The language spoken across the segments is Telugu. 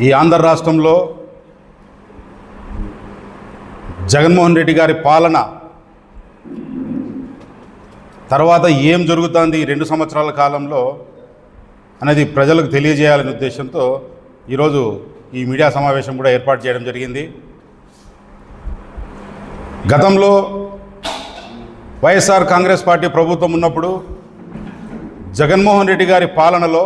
ఈ ఆంధ్ర రాష్ట్రంలో జగన్మోహన్ రెడ్డి గారి పాలన తర్వాత ఏం జరుగుతుంది ఈ 2 సంవత్సరాల కాలంలో అనేది ప్రజలకు తెలియజేయాలనే ఉద్దేశంతో ఈరోజు ఈ మీడియా సమావేశం కూడా ఏర్పాటు చేయడం జరిగింది. గతంలో వైఎస్ఆర్ కాంగ్రెస్ పార్టీ ప్రభుత్వం ఉన్నప్పుడు జగన్మోహన్ రెడ్డి గారి పాలనలో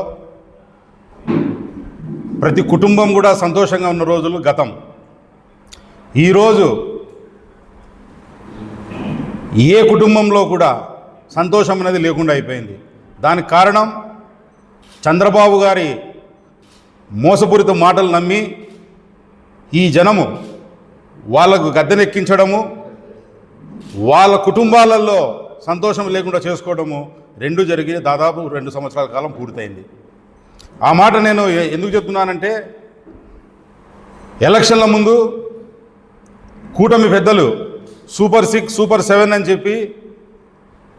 ప్రతి కుటుంబం కూడా సంతోషంగా ఉన్న రోజులు గతం. ఈరోజు ఏ కుటుంబంలో కూడా సంతోషం అనేది లేకుండా అయిపోయింది. దానికి కారణం చంద్రబాబు గారి మోసపూరిత మాటలు నమ్మి ఈ జనము వాళ్ళకు గద్దెనెక్కించడము, వాళ్ళ కుటుంబాలలో సంతోషం లేకుండా చేసుకోవడము రెండు జరిగి దాదాపు 2 సంవత్సరాల కాలం పూర్తయింది. ఆ మాట నేను ఎందుకు చెప్తున్నానంటే, ఎలక్షన్ల ముందు కూటమి పెద్దలు సూపర్ 6 సూపర్ 7 అని చెప్పి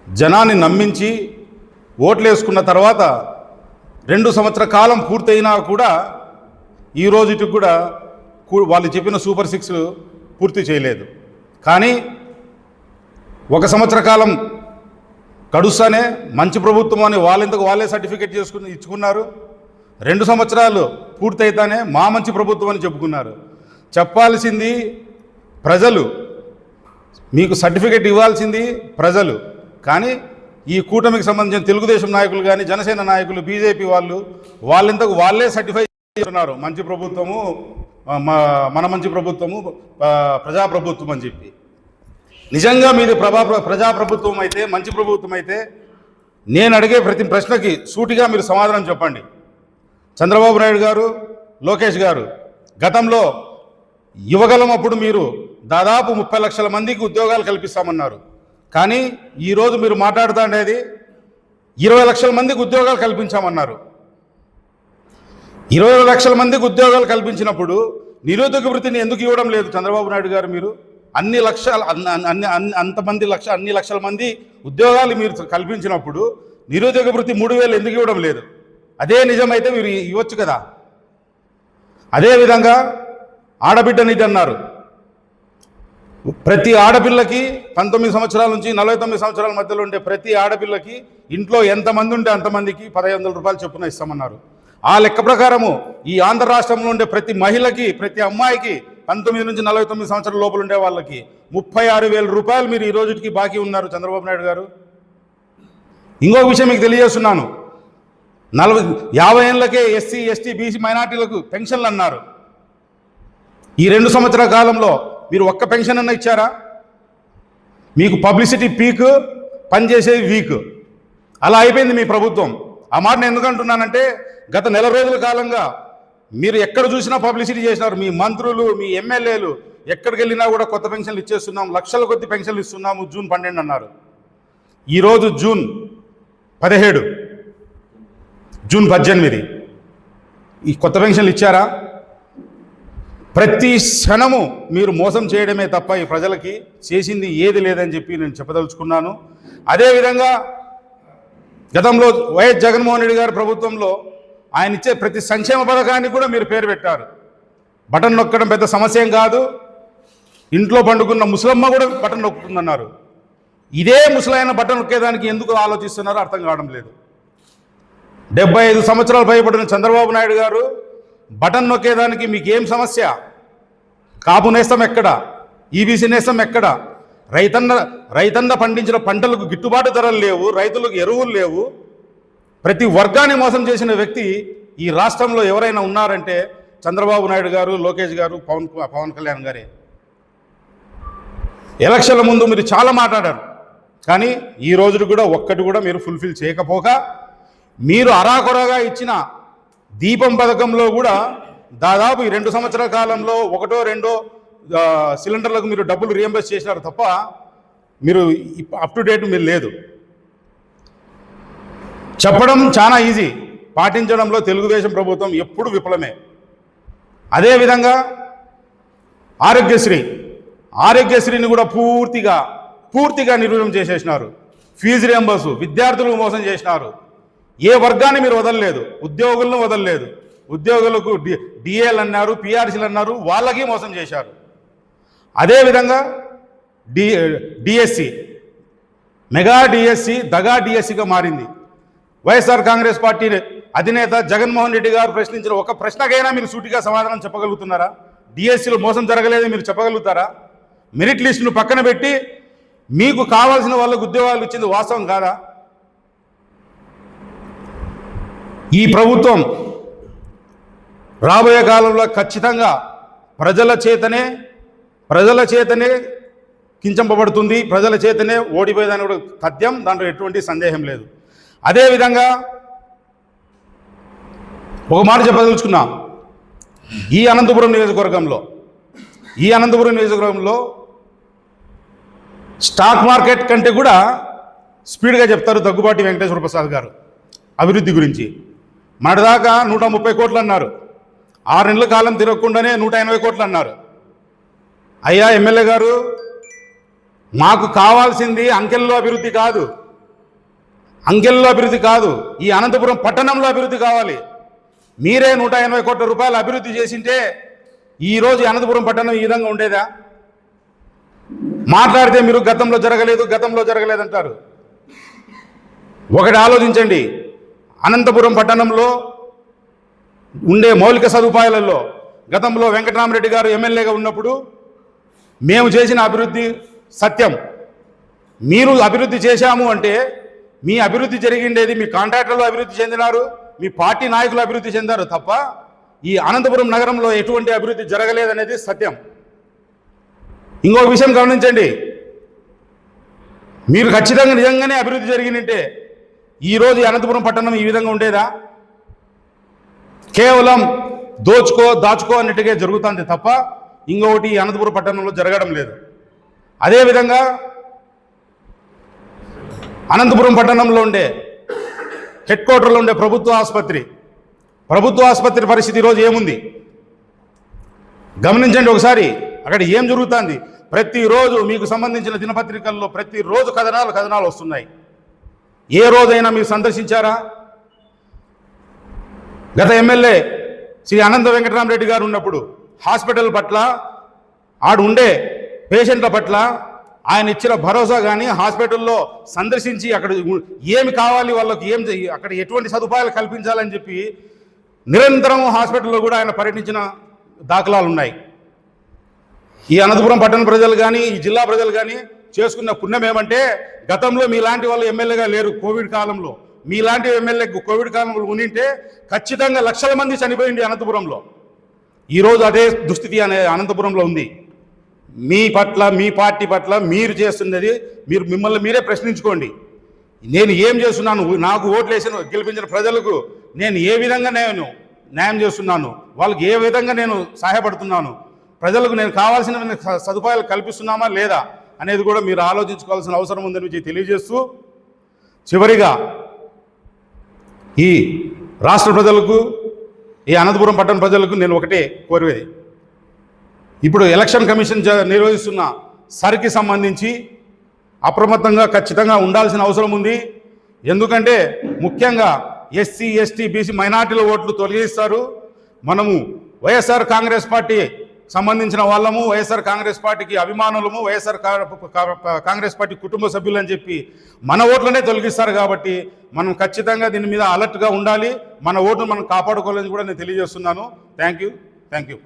జనాన్ని నమ్మించి ఓట్లు వేసుకున్న తర్వాత 2 సంవత్సరాల కాలం పూర్తయినా కూడా ఈ రోజుకి కూడా వాళ్ళు చెప్పిన సూపర్ 6 పూర్తి చేయలేదు. కానీ 1 సంవత్సర కాలం గడుస్తానే మంచి ప్రభుత్వం అని వాళ్ళంతకు వాళ్ళే సర్టిఫికేట్ ఇచ్చుకున్నారు. 2 సంవత్సరాలు పూర్తయితానే మా మంచి ప్రభుత్వం అని చెప్పుకున్నారు. చెప్పాల్సింది ప్రజలు, మీకు సర్టిఫికేట్ ఇవ్వాల్సింది ప్రజలు. కానీ ఈ కూటమికి సంబంధించిన తెలుగుదేశం నాయకులు కానీ, జనసేన నాయకులు, బీజేపీ వాళ్ళంతకు వాళ్ళే సర్టిఫై చేస్తున్నారు మంచి ప్రభుత్వము, మన మంచి ప్రభుత్వము, ప్రజాప్రభుత్వం అని చెప్పి. నిజంగా మీది ప్రజాప్రభుత్వం అయితే, మంచి ప్రభుత్వం అయితే నేను అడిగే ప్రతి ప్రశ్నకి సూటిగా మీరు సమాధానం చెప్పండి. చంద్రబాబు నాయుడు గారు, లోకేష్ గారు గతంలో యువగలం అప్పుడు మీరు దాదాపు 30 లక్షల మందికి ఉద్యోగాలు కల్పిస్తామన్నారు. కానీ ఈరోజు మీరు మాట్లాడుతుండేది 20 లక్షల మందికి ఉద్యోగాలు కల్పించామన్నారు. 20 లక్షల మందికి ఉద్యోగాలు కల్పించినప్పుడు నిరుద్యోగ వృత్తిని ఎందుకు ఇవ్వడం లేదు చంద్రబాబు నాయుడు గారు? మీరు అన్ని లక్షల మంది ఉద్యోగాలు మీరు కల్పించినప్పుడు నిరుద్యోగ వృత్తి 3,000 ఎందుకు ఇవ్వడం లేదు? అదే నిజమైతే మీరు ఇవ్వచ్చు కదా. అదేవిధంగా ఆడబిడ్డ నిధి అన్నారు. ప్రతి ఆడపిల్లకి 19 సంవత్సరాల నుంచి 49 సంవత్సరాల మధ్యలో ఉండే ప్రతి ఆడపిల్లకి ఇంట్లో ఎంతమంది ఉంటే అంతమందికి 1,500 రూపాయలు చొప్పున ఇస్తామన్నారు. ఆ లెక్క ప్రకారము ఈ ఆంధ్ర రాష్ట్రంలో ఉండే ప్రతి మహిళకి, ప్రతి అమ్మాయికి 19 నుంచి 49 సంవత్సరాల లోపల ఉండే వాళ్ళకి 36,000 రూపాయలు మీరు ఈ రోజుకి బాకీ ఉన్నారు చంద్రబాబు నాయుడు గారు. ఇంకొక విషయం మీకు తెలియజేస్తున్నాను. 50 ఏళ్ళకే ఎస్సీ, ఎస్టీ, బీసీ మైనార్టీలకు పెన్షన్లు అన్నారు. ఈ 2 సంవత్సరాల కాలంలో మీరు ఒక్క పెన్షన్ అన్న ఇచ్చారా? మీకు పబ్లిసిటీ పీక్, పనిచేసేది వీక్, అలా అయిపోయింది మీ ప్రభుత్వం. ఆ మాట నేను ఎందుకంటున్నానంటే, గత 4 రోజుల కాలంగా మీరు ఎక్కడ చూసినా పబ్లిసిటీ చేసినారు. మీ మంత్రులు, మీ ఎమ్మెల్యేలు ఎక్కడికి వెళ్ళినా కూడా కొత్త పెన్షన్లు ఇచ్చేస్తున్నాం, లక్షల కొద్ది పెన్షన్లు ఇస్తున్నాము, జూన్ 12 అన్నారు. ఈరోజు జూన్ 17, జూన్ 18. ఈ కొత్త పెన్షన్లు ఇచ్చారా? ప్రతి క్షణము మీరు మోసం చేయడమే తప్ప ఈ ప్రజలకి చేసింది ఏది లేదని చెప్పి నేను చెప్పదలుచుకున్నాను. అదేవిధంగా గతంలో వైఎస్ జగన్మోహన్ రెడ్డి గారి ప్రభుత్వంలో ఆయన ఇచ్చే ప్రతి సంక్షేమ పథకానికి కూడా మీరు పేరు పెట్టారు. బటన్ నొక్కడం పెద్ద సమస్య ఏం కాదు, ఇంట్లో పండుకున్న ముసలమ్మ కూడా బటన్ నొక్కుతుందన్నారు. ఇదే ముసలైన బటన్ నొక్కేదానికి ఎందుకు ఆలోచిస్తున్నారో అర్థం కావడం లేదు. 75 సంవత్సరాలు పైబడిన చంద్రబాబు నాయుడు గారు బటన్ నొక్కేదానికి మీకేం సమస్య? కాపు నేస్తం ఎక్కడ? ఈబీసీ నేస్తం ఎక్కడ? రైతన్న పండించిన పంటలకు గిట్టుబాటు ధరలు లేవు, రైతులకు ఎరువులు లేవు. ప్రతి వర్గాన్ని మోసం చేసిన వ్యక్తి ఈ రాష్ట్రంలో ఎవరైనా ఉన్నారంటే చంద్రబాబు నాయుడు గారు, లోకేష్ గారు, పవన్ కళ్యాణ్ గారే. ఎలక్షన్ల ముందు మీరు చాలా మాట్లాడారు, కానీ ఈ రోజు కూడా ఒక్కటి కూడా మీరు ఫుల్ఫిల్ చేయకపోగా, మీరు అరాకొరగా ఇచ్చిన దీపం పథకంలో కూడా దాదాపు ఈ 2 సంవత్సరాల కాలంలో 1-2 సిలిండర్లకు మీరు డబ్బులు రీఎంబర్స్ చేసినారు తప్ప మీరు అప్ టు డేట్ మీరు లేదు. చెప్పడం చాలా ఈజీ, పాటించడంలో తెలుగుదేశం ప్రభుత్వం ఎప్పుడు విఫలమే. అదేవిధంగా ఆరోగ్యశ్రీని కూడా పూర్తిగా నిర్వీర్యం చేసేసినారు. ఫీజు రీఎంబర్స్, విద్యార్థులకు మోసం చేసినారు. ఏ వర్గాన్ని మీరు వదలలేదు, ఉద్యోగులను వదలలేదు. ఉద్యోగులకు డిఏలు అన్నారు, పిఆర్సీలు అన్నారు, వాళ్ళకి మోసం చేశారు. అదేవిధంగా డిఎస్సి, మెగా డిఎస్సి దగా డిఎస్సిగా మారింది. వైఎస్ఆర్ కాంగ్రెస్ పార్టీ అధినేత జగన్మోహన్ రెడ్డి గారు ప్రశ్నించిన ఒక ప్రశ్నకైనా మీరు సూటిగా సమాధానం చెప్పగలుగుతున్నారా? డిఎస్సిలో మోసం జరగలేదని మీరు చెప్పగలుగుతారా? మెరిట్ లిస్టును పక్కన పెట్టి మీకు కావాల్సిన వాళ్ళకు ఉద్యోగాలు ఇచ్చింది వాస్తవం కాదా? ఈ ప్రభుత్వం రాబోయే కాలంలో ఖచ్చితంగా ప్రజల చేతనే కించంపబడుతుంది, ప్రజల చేతనే ఓడిపోయేదని కూడా తథ్యం, దాంట్లో ఎటువంటి సందేహం లేదు. అదేవిధంగా ఒక మాట చెప్పదలుచుకున్నా, ఈ అనంతపురం నియోజకవర్గంలో స్టాక్ మార్కెట్ కంటే కూడా స్పీడ్గా చెప్తారు దగ్గుబాటి వెంకటేశ్వర ప్రసాద్ గారు అభివృద్ధి గురించి. మనదాకా 130 కోట్లు అన్నారు, 6 నెలల కాలం తిరగకుండానే 180 కోట్లు అన్నారు. అయ్యా ఎమ్మెల్యే గారు, మాకు కావాల్సింది అంకెల్లో అభివృద్ధి కాదు, ఈ అనంతపురం పట్టణంలో అభివృద్ధి కావాలి. మీరే 180 కోట్ల రూపాయలు అభివృద్ధి చేసింటే ఈరోజు అనంతపురం పట్టణం ఈ విధంగా ఉండేదా? మాట్లాడితే మీరు గతంలో జరగలేదు అంటారు. ఒకటి ఆలోచించండి, అనంతపురం పట్టణంలో ఉండే మౌలిక సదుపాయాలలో గతంలో వెంకటరామరెడ్డి గారు ఎమ్మెల్యేగా ఉన్నప్పుడు మేము చేసిన అభివృద్ధి సత్యం. మీరు అభివృద్ధి చేశాము అంటే మీ అభివృద్ధి జరిగిండేది మీ కాంట్రాక్టర్లు అభివృద్ధి చెందినారు, మీ పార్టీ నాయకులు అభివృద్ధి చెందారు తప్ప ఈ అనంతపురం నగరంలో ఎటువంటి అభివృద్ధి జరగలేదనేది సత్యం. ఇంకో విషయం గమనించండి, మీరు ఖచ్చితంగా నిజంగానే అభివృద్ధి జరిగిందంటే ఈరోజు అనంతపురం పట్టణం ఈ విధంగా ఉండేదా? కేవలం దాచుకో అన్నట్టుగా జరుగుతుంది తప్ప ఇంకొకటి అనంతపురం పట్టణంలో జరగడం లేదు. అదేవిధంగా అనంతపురం పట్టణంలో ఉండే హెడ్ క్వార్టర్లో ఉండే ప్రభుత్వ ఆసుపత్రి పరిస్థితి ఈరోజు ఏముంది గమనించండి ఒకసారి. అక్కడ ఏం జరుగుతుంది? ప్రతిరోజు మీకు సంబంధించిన దినపత్రికల్లో ప్రతిరోజు కథనాలు వస్తున్నాయి. ఏ రోజైనా మీరు సందర్శించారా? గత ఎమ్మెల్యే శ్రీ అనంత వెంకటరామరెడ్డి గారు ఉన్నప్పుడు హాస్పిటల్ పట్ల, ఉండే పేషెంట్ల పట్ల ఆయన ఇచ్చిన భరోసా కానీ, హాస్పిటల్లో సందర్శించి అక్కడ ఏమి కావాలి వాళ్ళకి, అక్కడ ఎటువంటి సదుపాయాలు కల్పించాలని చెప్పి నిరంతరం హాస్పిటల్లో కూడా ఆయన పర్యటించిన దాఖలాలు ఉన్నాయి. ఈ అనంతపురం పట్టణ ప్రజలు కానీ, ఈ జిల్లా ప్రజలు కానీ చేసుకున్న పుణ్యం ఏమంటే, గతంలో మీలాంటి వాళ్ళు ఎమ్మెల్యేగా లేరు. కోవిడ్ కాలంలో మీలాంటి ఎమ్మెల్యే కోవిడ్ కాలంలో ఉండింటే ఖచ్చితంగా లక్షల మంది చనిపోయింది అనంతపురంలో. ఈరోజు అదే దుస్థితి అనే అనంతపురంలో ఉంది. మీ పార్టీ పట్ల మీరు చేస్తున్నది మిమ్మల్ని మీరే ప్రశ్నించుకోండి. నేను ఏం చేస్తున్నాను? నాకు ఓట్లేసిన గెలిపించిన ప్రజలకు నేను ఏ విధంగా న్యాయం చేస్తున్నాను? వాళ్ళకి ఏ విధంగా నేను సహాయపడుతున్నాను? ప్రజలకు నేను కావాల్సిన సదుపాయాలు కల్పిస్తున్నామా లేదా అనేది కూడా మీరు ఆలోచించుకోవాల్సిన అవసరం ఉందని తెలియజేస్తూ, చివరిగా ఈ రాష్ట్ర ప్రజలకు, ఈ అనంతపురం పట్టణ ప్రజలకు నేను ఒకటే కోరేది, ఇప్పుడు ఎలక్షన్ కమిషన్ నిర్వహిస్తున్న సరికి సంబంధించి అప్రమత్తంగా ఖచ్చితంగా ఉండాల్సిన అవసరం ఉంది. ఎందుకంటే ముఖ్యంగా ఎస్సీ, ఎస్టీ, బీసీ మైనార్టీల ఓట్లు తొలగిస్తారు. మనము వైఎస్ఆర్ కాంగ్రెస్ పార్టీ సంబంధించిన వాళ్ళము, వైఎస్ఆర్ కాంగ్రెస్ పార్టీకి అభిమానులము, వైఎస్ఆర్ కాంగ్రెస్ పార్టీ కుటుంబ సభ్యులు అని చెప్పి మన ఓట్లనే తొలగిస్తారు. కాబట్టి మనం ఖచ్చితంగా దీని మీద అలర్ట్గా ఉండాలి. మన ఓటును మనం కాపాడుకోవాలని కూడా నేను తెలియజేస్తున్నాను. Thank you.